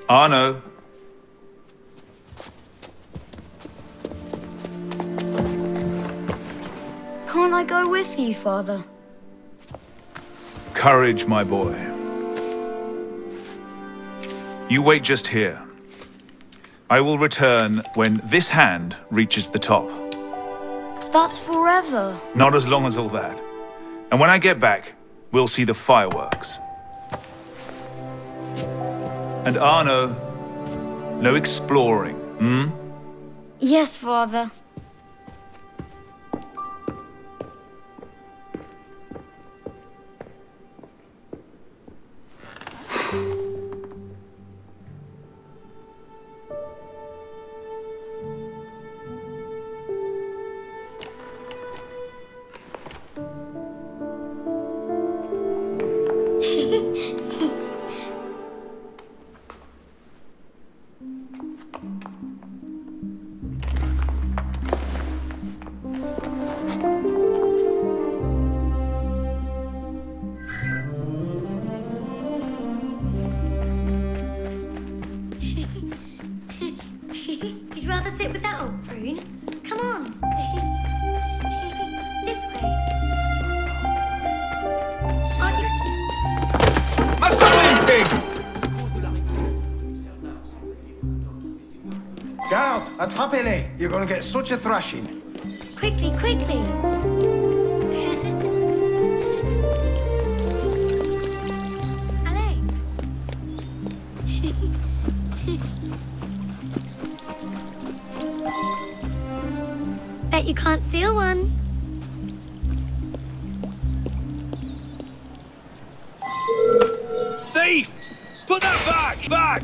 Arno. Can't I go with you, Father? Courage, my boy. You wait just here. I will return when this hand reaches the top. That's forever. Not as long as all that. And when I get back, we'll see the fireworks. And Arno, no exploring, hmm? Yes, Father. You'd rather sit without, Prune? Come on. This way. Aren't you... Garde, attrapez-les. You're going to get such a thrashing. Quickly, quickly. Allez. Bet you can't steal one. Thief! Put that back! Back!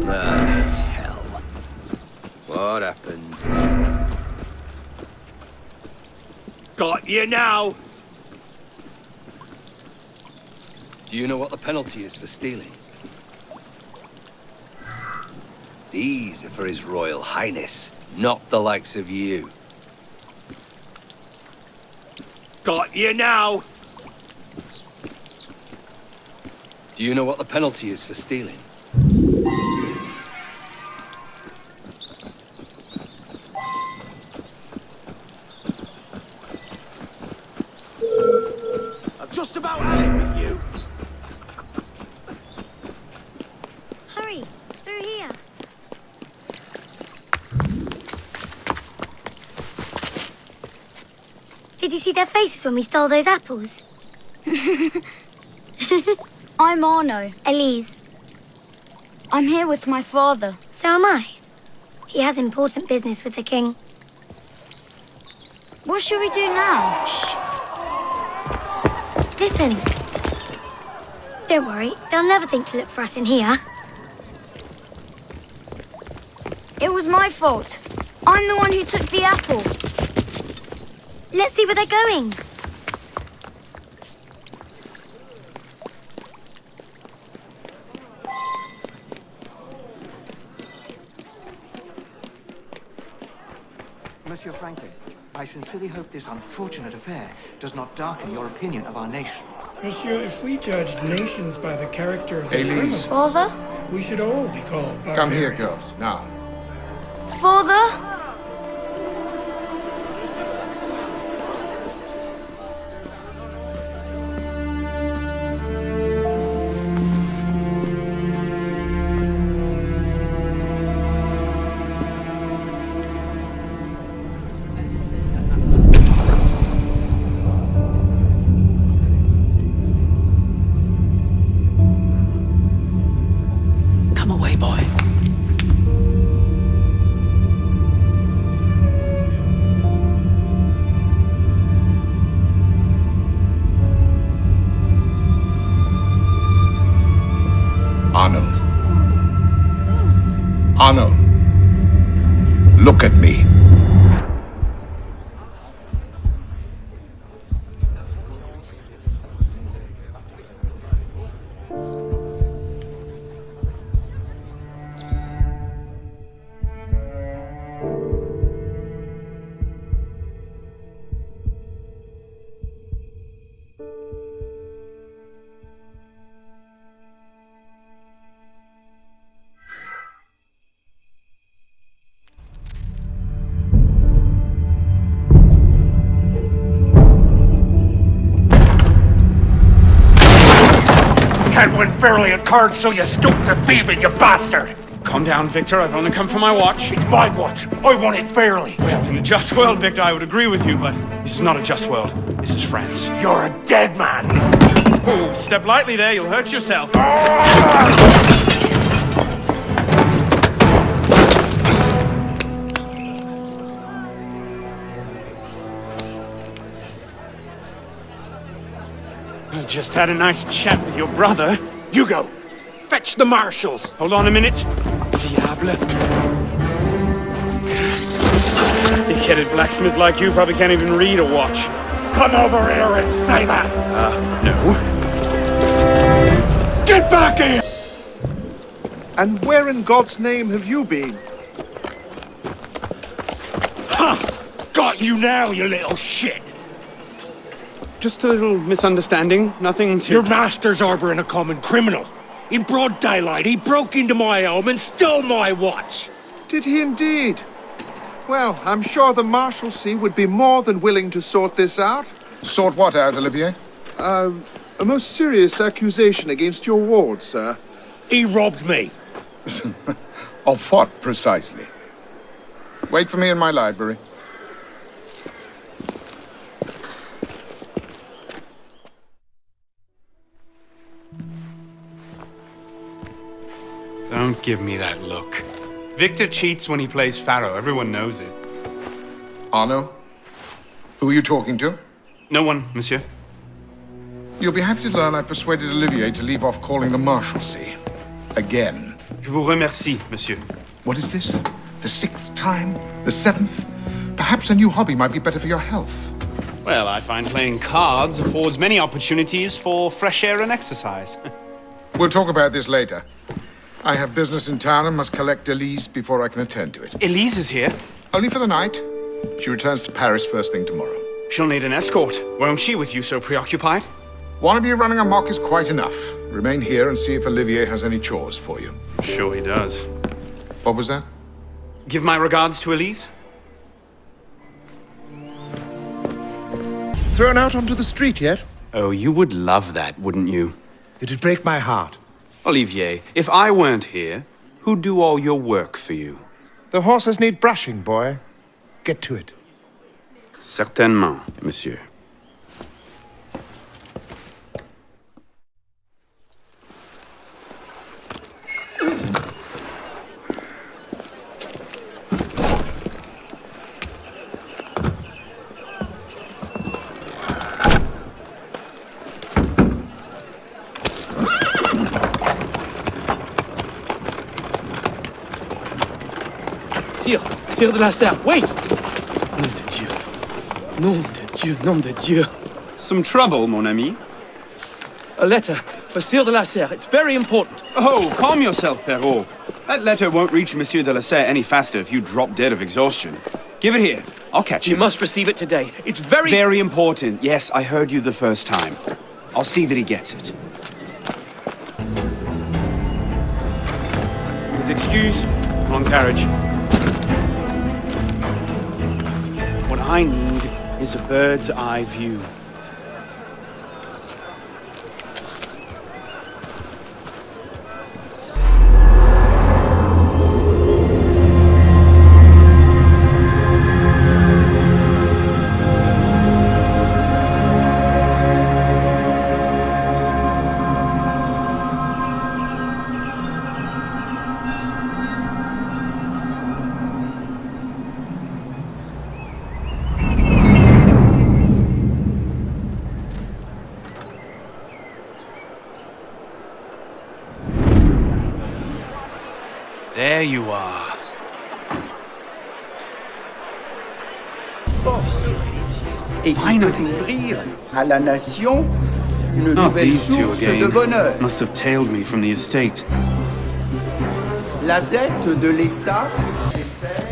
Hell. What happened? Got you now! Do you know what the penalty is for stealing? These are for His Royal Highness, not the likes of you. Got you now! Do you know what the penalty is for stealing? I've just about had it with you. Hurry, through here. Did you see their faces when we stole those apples? I'm Arno. Elise. I'm here with my father. So am I. He has important business with the king. What should we do now? Shh. Listen. Don't worry, they'll never think to look for us in here. It was my fault. I'm the one who took the apple. Let's see where they're going. Monsieur Franklin, I sincerely hope this unfortunate affair does not darken your opinion of our nation. Monsieur, if we judged nations by the character of the Elise. criminals, Father? we should all be called Come here, barbarians. girls, now. Father? Come away, boy. Arno. Arno. Look at me. fairly at cards, so you stoop to thieving, you bastard! Calm down, Victor. I've only come for my watch. It's my watch. I want it fairly. Well, in a just world, Victor, I would agree with you, but this is not a just world. This is France. You're a dead man. Oh, step lightly there. You'll hurt yourself. I just had a nice chat with your brother. You go. Fetch the marshals. Hold on a minute. Diable. Thick-headed blacksmith like you probably can't even read a watch. Come over here and say that. No. Get back here! And where in God's name have you been? Ha! Got you now, you little shit! Just a little misunderstanding. Nothing to... Your master's harboring a common criminal. In broad daylight, he broke into my home and stole my watch. Did he indeed? Well, I'm sure the Marshalsea would be more than willing to sort this out. Sort what out, Olivier? A most serious accusation against your ward, sir. He robbed me. Of what, precisely? Wait for me in my library. Don't give me that look. Victor cheats when he plays Pharaoh. Everyone knows it. Arno? Who are you talking to? No one, monsieur. You'll be happy to learn I persuaded Olivier to leave off calling the Marshalsea. Again. Je vous remercie, monsieur. What is this? The 6th time? The 7th? Perhaps a new hobby might be better for your health. Well, I find playing cards affords many opportunities for fresh air and exercise. We'll talk about this later. I have business in town and must collect Elise before I can attend to it. Elise is here. Only for the night. She returns to Paris first thing tomorrow. She'll need an escort, won't she, with you so preoccupied? One of you running amok is quite enough. Remain here and see if Olivier has any chores for you. Sure he does. What was that? Give my regards to Elise. Thrown out onto the street yet? Oh, you would love that, wouldn't you? It'd break my heart. Olivier, if I weren't here, who'd do all your work for you? The horses need brushing, boy. Get to it. Certainement, monsieur. Sire de la Serre, wait! Nom de Dieu. Nom de Dieu, nom de Dieu. Some trouble, mon ami? A letter for Sire de la Serre. It's very important. Oh, calm yourself, Perrault. That letter won't reach Monsieur de la Serre any faster if you drop dead of exhaustion. Give it here. I'll catch You him. must receive it today. It's very... Very important. Yes, I heard you the first time. I'll see that he gets it. His excuse, wrong carriage. What I need is a bird's eye view. There you are. Force et qui peut ouvrir à la nation une Not nouvelle these two source de again. bonheur. Must have tailed me from the estate. La dette de l'État nécessaire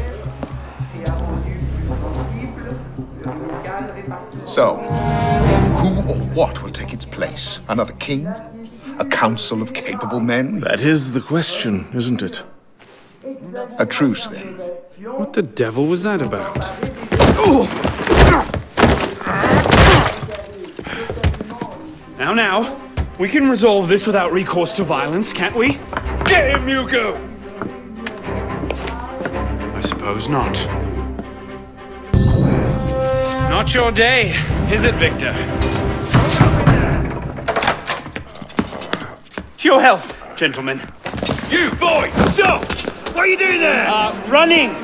et a rendu possible l'amicale répartition. So, who or what will take its place? Another king? A council of capable men? That is the question, isn't it? A truce, then. What the devil was that about? Now, We can resolve this without recourse to violence, can't we? Get him, Hugo! I suppose not. Not your day, is it, Victor? To your health, gentlemen. You, boy! Stop! What are you doing there? Running!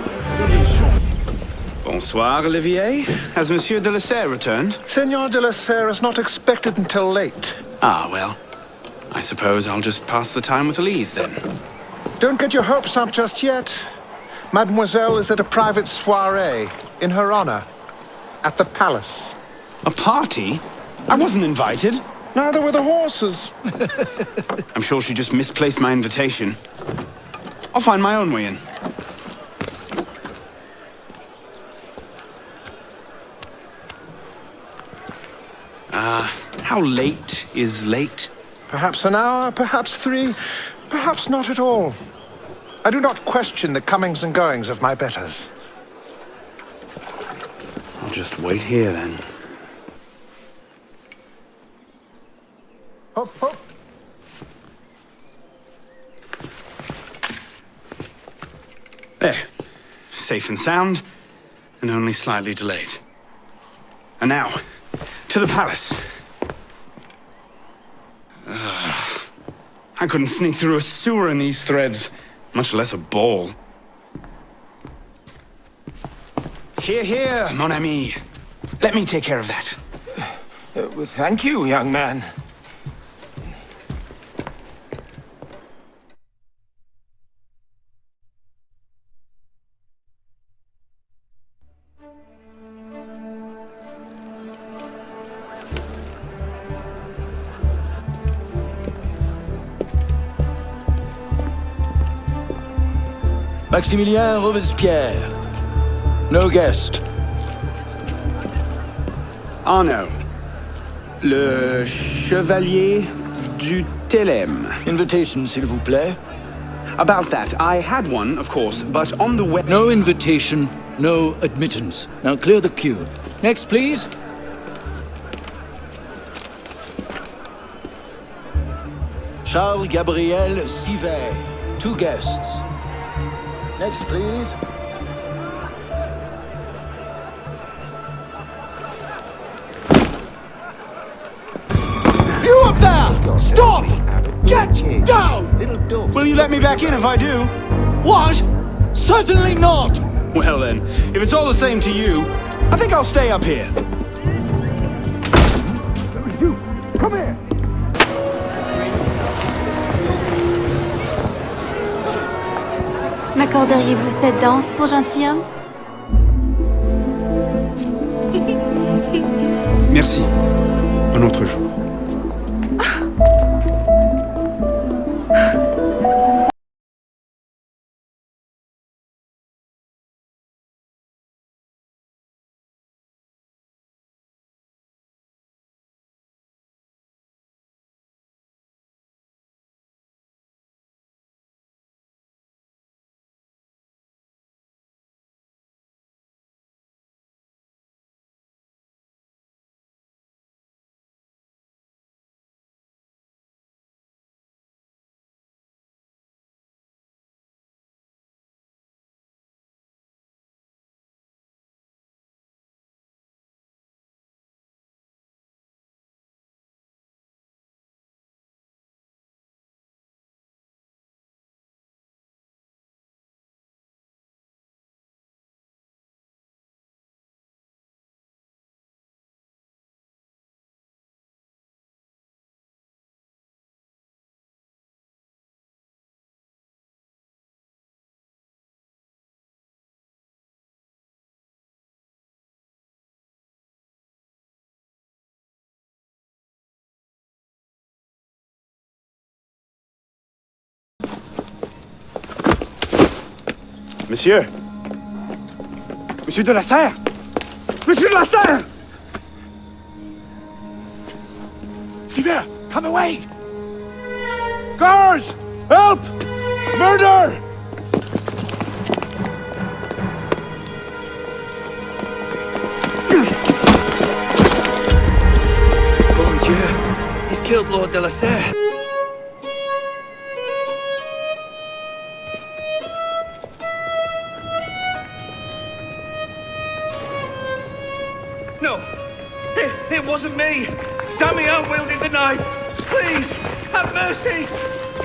Bonsoir, Olivier. Has Monsieur de la Serre returned? Senor de la Serre is not expected until late. Ah, well. I suppose I'll just pass the time with Elise, then. Don't get your hopes up just yet. Mademoiselle is at a private soiree in her honor at the palace. A party? I wasn't invited. Neither were the horses. I'm sure she just misplaced my invitation. I'll find my own way in. How late is late? Perhaps an hour, perhaps 3, perhaps not at all. I do not question the comings and goings of my betters. I'll just wait here, then. Hop, hop. There. Safe and sound, and only slightly delayed. And now, to the palace. I couldn't sneak through a sewer in these threads, much less a ball. Here, here, mon ami. Let me take care of that. Thank you, young man. Maximilien Robespierre. No guest. Arno. Le Chevalier du Télème. Invitation, s'il vous plaît. About that, I had one, of course, but on the way... No invitation, no admittance. Now clear the queue. Next, please. Charles Gabriel Sivet. 2 guests. Next, please. You up there! Stop! Get down! Will you let me back in if I do? What? Certainly not! Well then, if it's all the same to you, I think I'll stay up here. You, come here! M'accorderiez-vous cette danse pour gentilhomme? Merci. Un autre jour. Monsieur! Monsieur de la Serre! Monsieur de la Serre! Sivet, come away! Guards! Help! Murder! Bon Dieu, is killed Lord de la Serre. No, it wasn't me. Damian wielded the knife. Please, have mercy.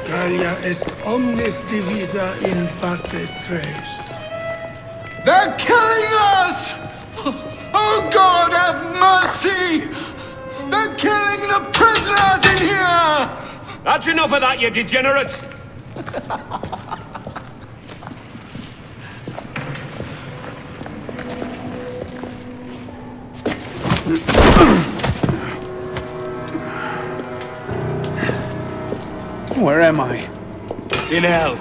Gallia est omnis divisa in partes tres. They're killing us! Oh God, have mercy! They're killing the prisoners in here! That's enough of that, you degenerate! Where am I? In hell.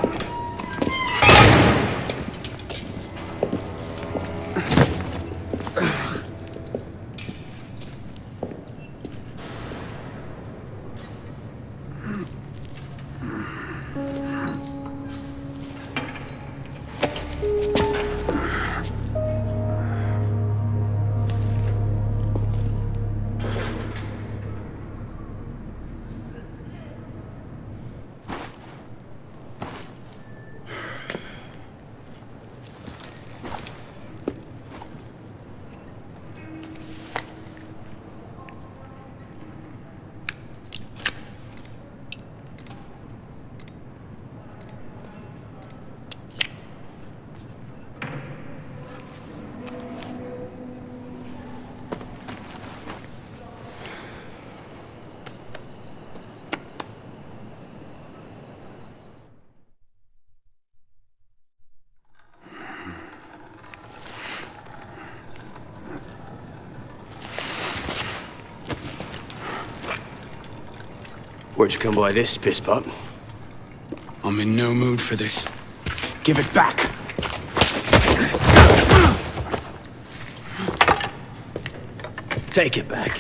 Where'd you come by this, pisspot? I'm in no mood for this. Give it back! Take it back.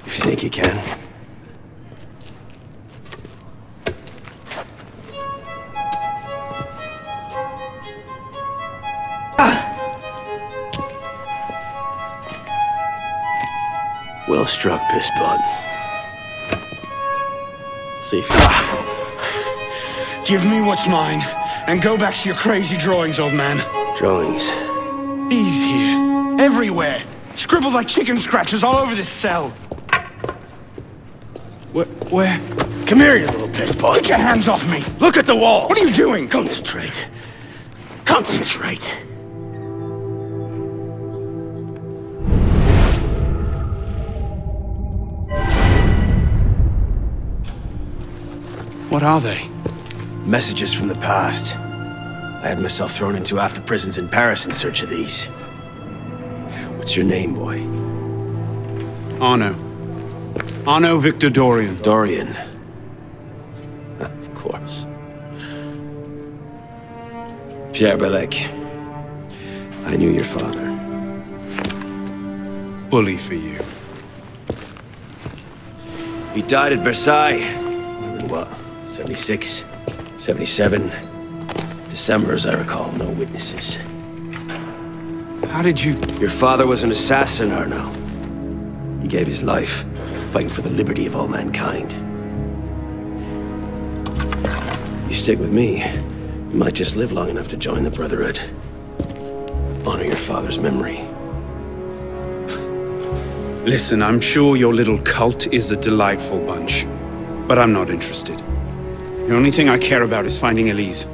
If you think you can. Well struck, pisspot. See if you... Give me what's mine, and go back to your crazy drawings, old man. Drawings? He's here. Everywhere. Scribbled like chicken scratches all over this cell. Where? Come here, you little pisspot. Get your hands off me! Look at the wall! What are you doing? Concentrate. Concentrate. What are they? Messages from the past. I had myself thrown into after prisons in Paris in search of these. What's your name, boy? Arno. Arno Victor Dorian. Dorian. Of course. Pierre Belec. I knew your father. Bully for you. He died at Versailles. In what? 76? 77? December, as I recall. No witnesses. How did you... Your father was an assassin, Arno. He gave his life, fighting for the liberty of all mankind. You stick with me, you might just live long enough to join the Brotherhood. Honor your father's memory. Listen, I'm sure your little cult is a delightful bunch, but I'm not interested. The only thing I care about is finding Elise.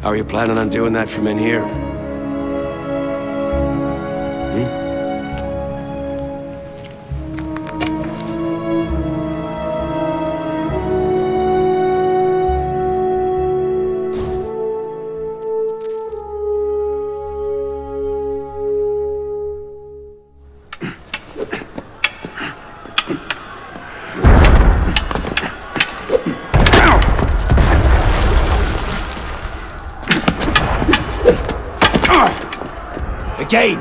How are you planning on doing that from in here? Again!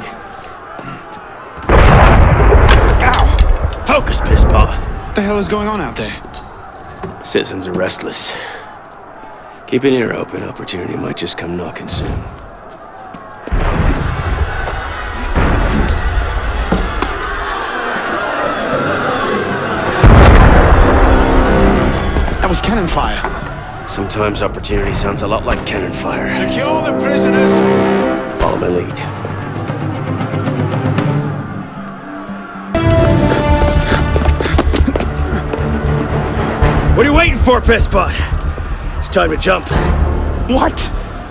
Ow! Focus, pisspot! What the hell is going on out there? Citizens are restless. Keep an ear open. Opportunity might just come knocking soon. cannon fire. Sometimes opportunity sounds a lot like cannon fire. Secure the prisoners! Follow my lead. What are you waiting for, Pisspot? It's time to jump. What?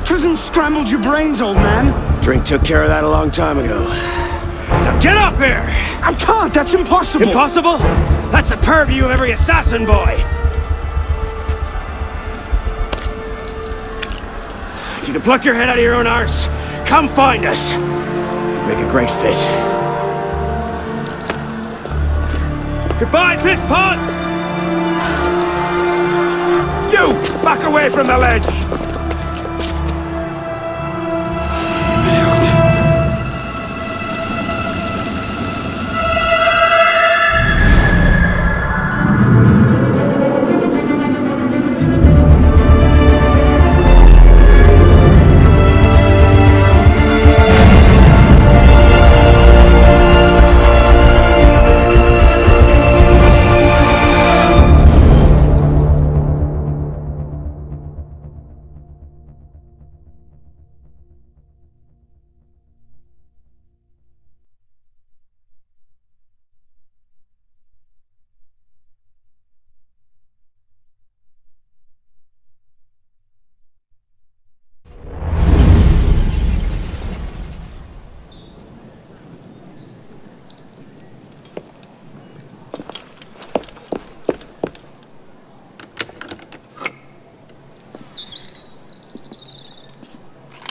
Prison scrambled your brains, old man. Drink took care of that a long time ago. Now get up here! I can't, that's impossible! Impossible? That's the purview of every assassin boy! If you can pluck your head out of your own arse, come find us! Make a great fit. Goodbye, Pisspot! You! Back away from the ledge!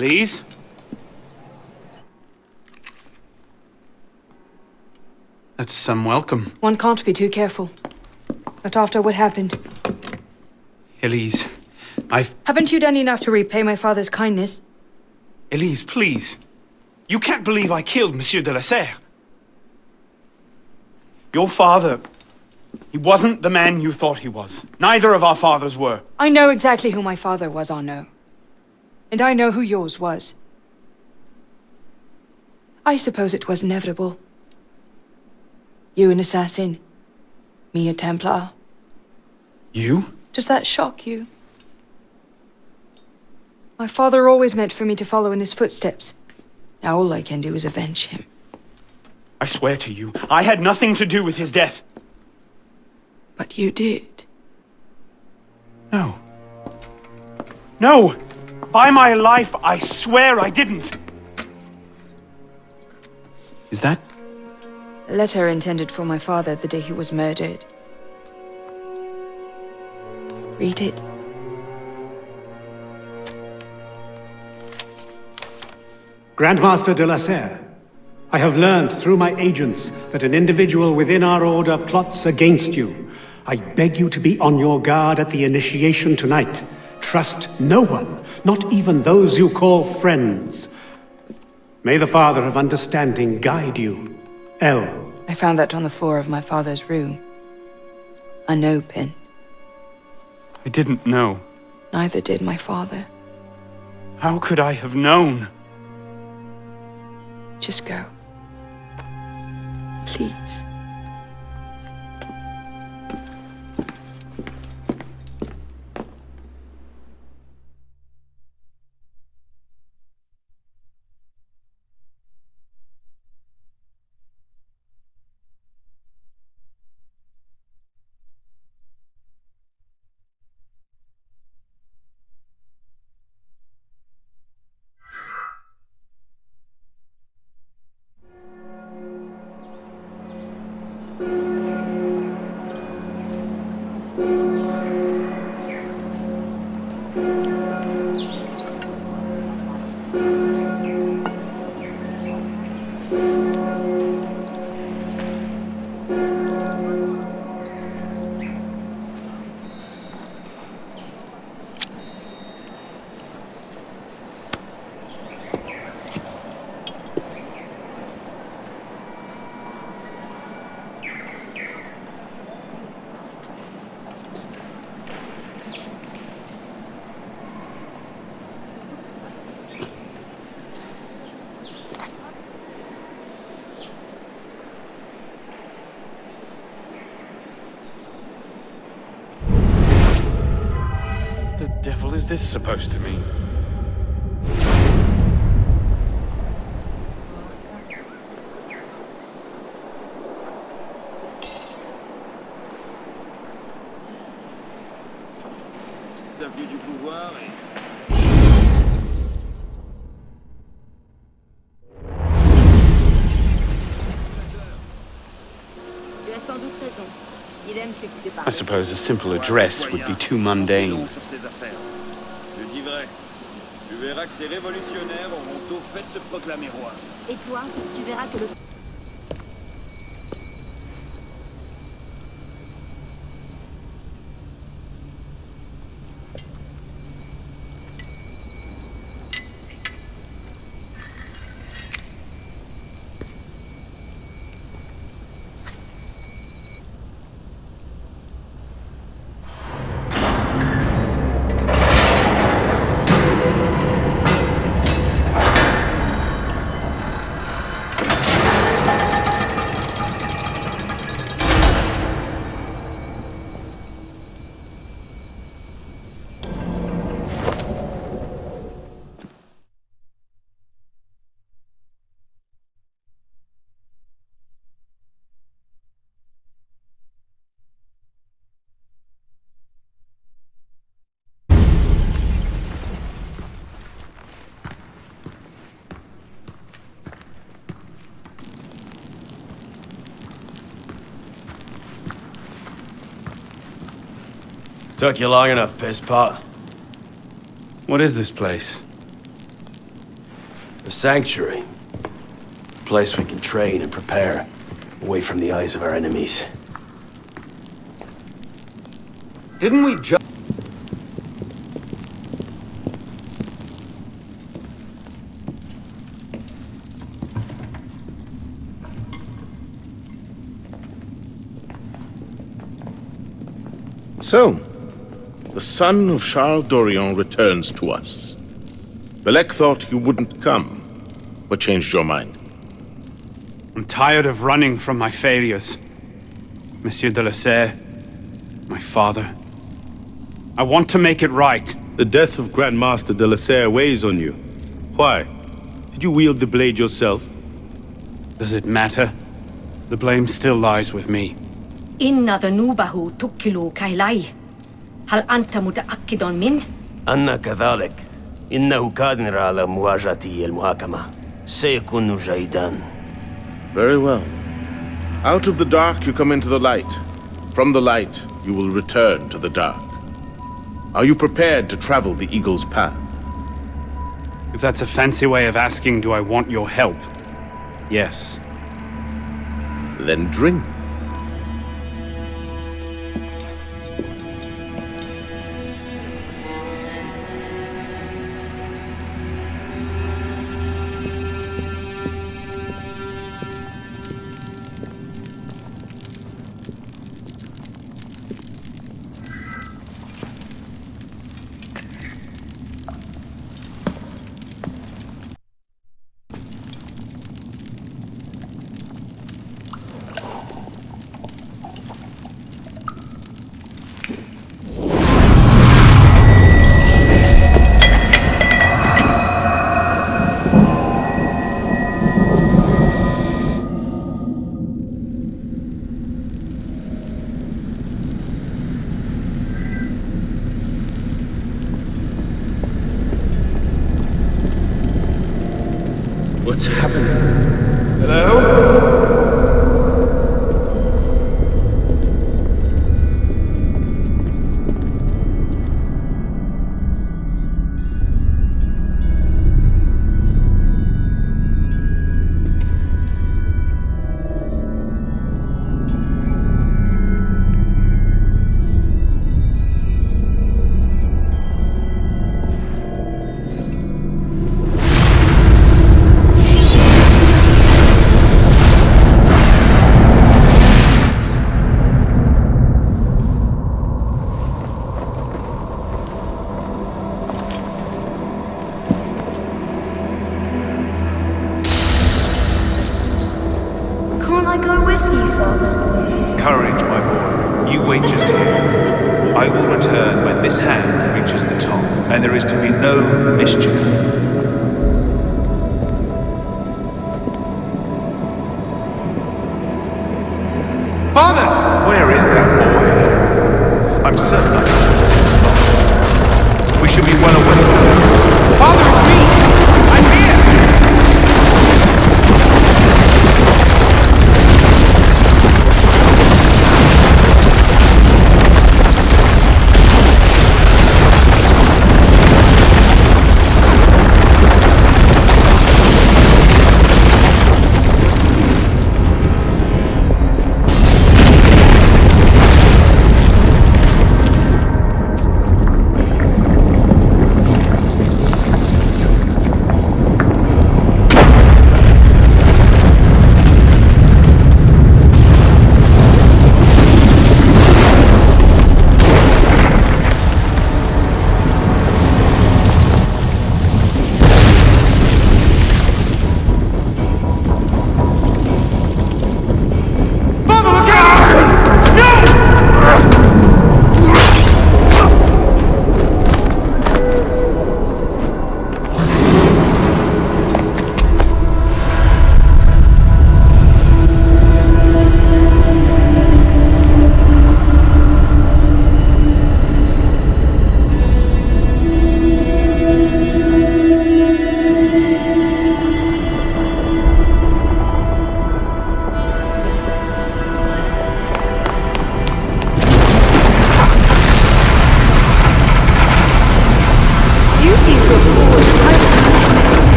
Please? That's some welcome. One can't be too careful. Not after what happened. Elise, Haven't you done enough to repay my father's kindness? Elise, please. You can't believe I killed Monsieur de la Serre. Your father... he wasn't the man you thought he was. Neither of our fathers were. I know exactly who my father was, Arno. And I know who yours was. I suppose it was inevitable. You an assassin, me a Templar. You? Does that shock you? My father always meant for me to follow in his footsteps. Now all I can do is avenge him. I swear to you, I had nothing to do with his death. But you did. No. No! By my life, I swear I didn't. Is that? A letter intended for my father the day he was murdered. Read it. Grandmaster de la Serre, I have learned through my agents that an individual within our order plots against you. I beg you to be on your guard at the initiation tonight. Trust no one, not even those you call friends. May the Father of Understanding guide you. L. I found that on the floor of my father's room. A no pin. I didn't know. Neither did my father. How could I have known? Just go. Please. devil is this supposed to mean? L'avenue du pouvoir et... Tu as sans doute raison. Il aime s'écouter parler. I suppose a simple address would be too mundane. sur ses affaires. Je dis vrai. Tu verras que ces révolutionnaires auront tôt fait de se proclamer roi. Et toi, tu verras que le... Took you long enough, piss pot. What is this place? A sanctuary. A place we can train and prepare, away from the eyes of our enemies. Didn't we just... So, the son of Charles Dorion returns to us. Belek thought you wouldn't come. What changed your mind? I'm tired of running from my failures. Monsieur de la Serre, my father. I want to make it right. The death of Grand Master de la Serre weighs on you. Why? Did you wield the blade yourself? Does it matter? The blame still lies with me. إن ذنوبه تكل كيلي هل أنت متأكد من؟ أنا كذلك. إنه قادر على مواجهة المحاكمة. سيكون جيدا. Very well. Out of the dark you come into the light. From the light you will return to the dark. Are you prepared to travel the Eagle's path? If that's a fancy way of asking, do I want your help? Yes. Then drink. What's happening? Hello? Can't I go with you, Father? Courage, my boy. You wait just here. I will return when this hand reaches the top. and there is to be no mischief. Father! Where is that boy? I'm certain I can see his father. We should be well away. Father, it's me! I'm here!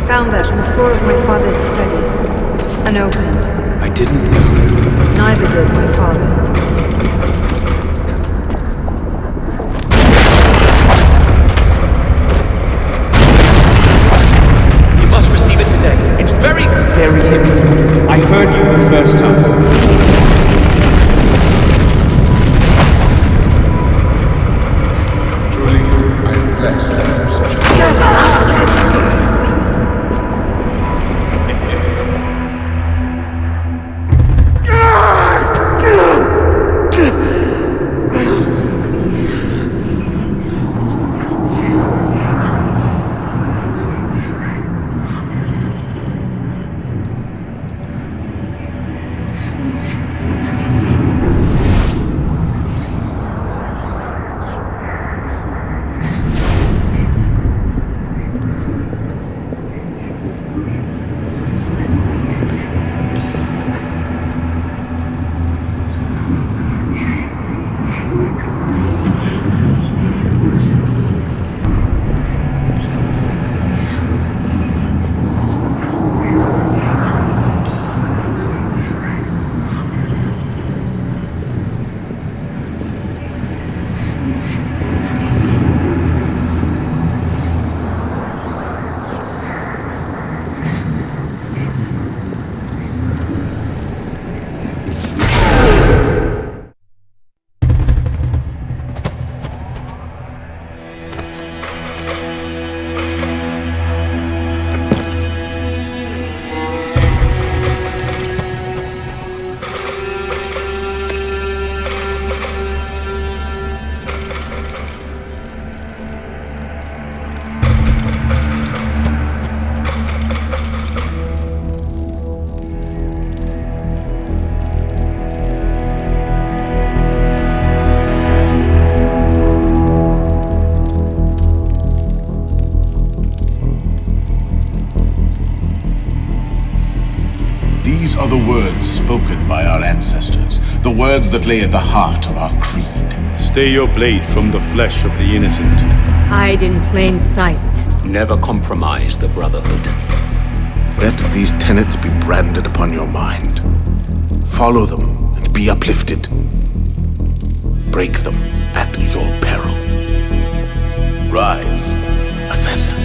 Found that on the floor of my father's study. Unopened. I didn't know. Neither did my father. You must receive it today. It's very important. I heard you the first time. Truly, I am blessed to have such a... These are the words spoken by our ancestors, the words that lay at the heart of our creed. Stay your blade from the flesh of the innocent. Hide in plain sight. Never compromise the Brotherhood. Let these tenets be branded upon your mind. Follow them and be uplifted. Break them at your peril. Rise, assassin.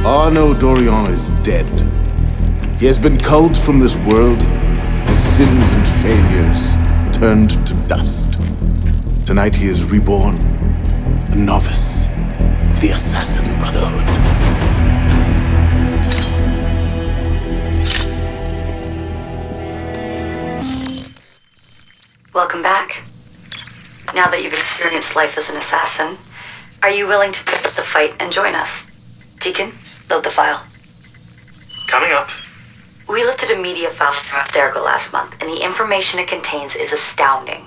Arno Dorian is dead. He has been culled from this world. His sins and failures turned to dust. Tonight he is reborn, a novice of the Assassin Brotherhood. Welcome back. Now that you've experienced life as an assassin, are you willing to pick up the fight and join us? Deacon, load the file. Coming up. We lifted a media file from Abstergo last month, and the information it contains is astounding.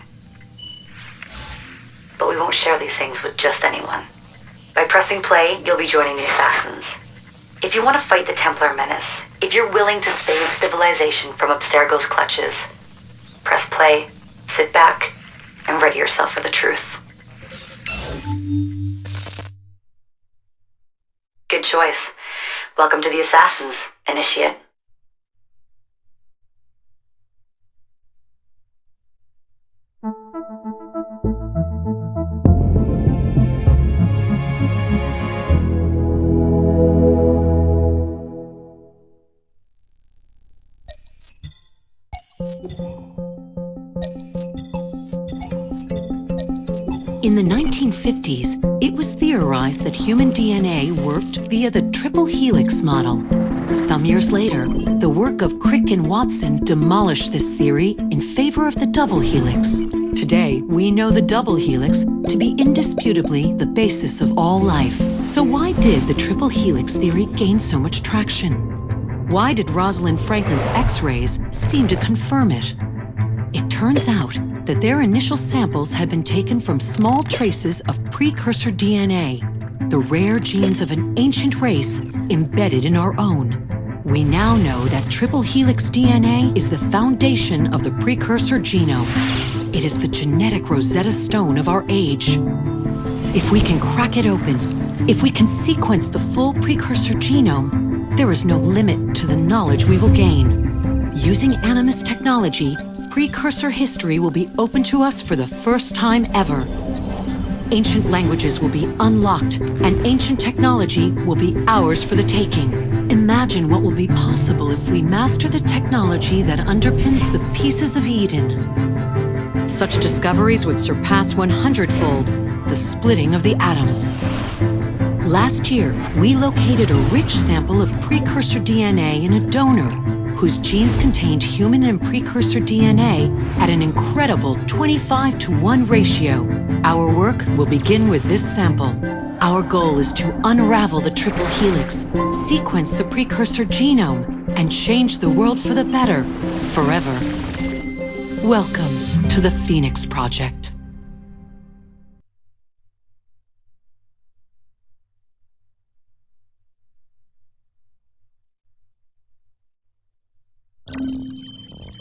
But we won't share these things with just anyone. By pressing play, you'll be joining the Assassins. If you want to fight the Templar menace, if you're willing to save civilization from Abstergo's clutches, press play, sit back, and ready yourself for the truth. Good choice. Welcome to the Assassins, Initiate. In the 1950s, it was theorized that human DNA worked via the triple helix model. Some years later, the work of Crick and Watson demolished this theory in favor of the double helix. Today, we know the double helix to be indisputably the basis of all life. So why did the triple helix theory gain so much traction? Why did Rosalind Franklin's X-rays seem to confirm it? It turns out that their initial samples had been taken from small traces of precursor DNA, the rare genes of an ancient race embedded in our own. We now know that triple helix DNA is the foundation of the precursor genome. It is the genetic Rosetta Stone of our age. If we can crack it open, if we can sequence the full precursor genome, there is no limit to the knowledge we will gain. Using Animus technology, precursor history will be open to us for the first time ever. Ancient languages will be unlocked, and ancient technology will be ours for the taking. Imagine what will be possible if we master the technology that underpins the pieces of Eden. Such discoveries would surpass 100-fold the splitting of the atom. Last year, we located a rich sample of precursor DNA in a donor whose genes contained human and precursor DNA at an incredible 25-to-1 ratio. Our work will begin with this sample. Our goal is to unravel the triple helix, sequence the precursor genome, and change the world for the better, forever. Welcome to the Phoenix Project.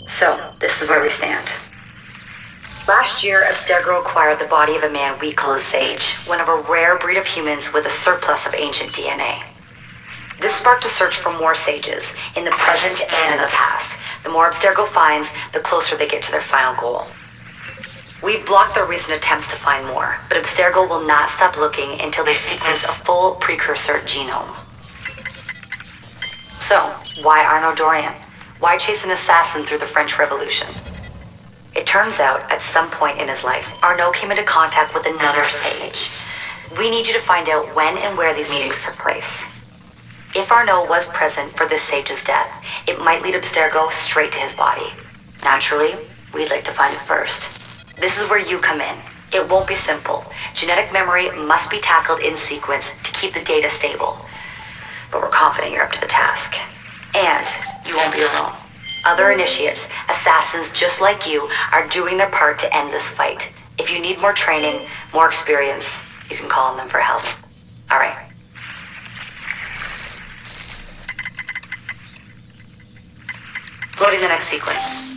So, this is where we stand. Last year, Abstergo acquired the body of a man we call a Sage, one of a rare breed of humans with a surplus of ancient DNA. This sparked a search for more Sages, in the present and in the past. The more Abstergo finds, the closer they get to their final goal. We've blocked their recent attempts to find more, but Abstergo will not stop looking until they sequence a full precursor genome. So, why Arno Dorian? Why chase an assassin through the French Revolution? It turns out, at some point in his life, Arno came into contact with another Sage. We need you to find out when and where these meetings took place. If Arno was present for this Sage's death, it might lead Abstergo straight to his body. Naturally, we'd like to find it first. This is where you come in. It won't be simple. Genetic memory must be tackled in sequence to keep the data stable. But we're confident you're up to the task. And you won't be alone. Other initiates, assassins just like you, are doing their part to end this fight. If you need more training, more experience, you can call on them for help. All right. Loading the next sequence.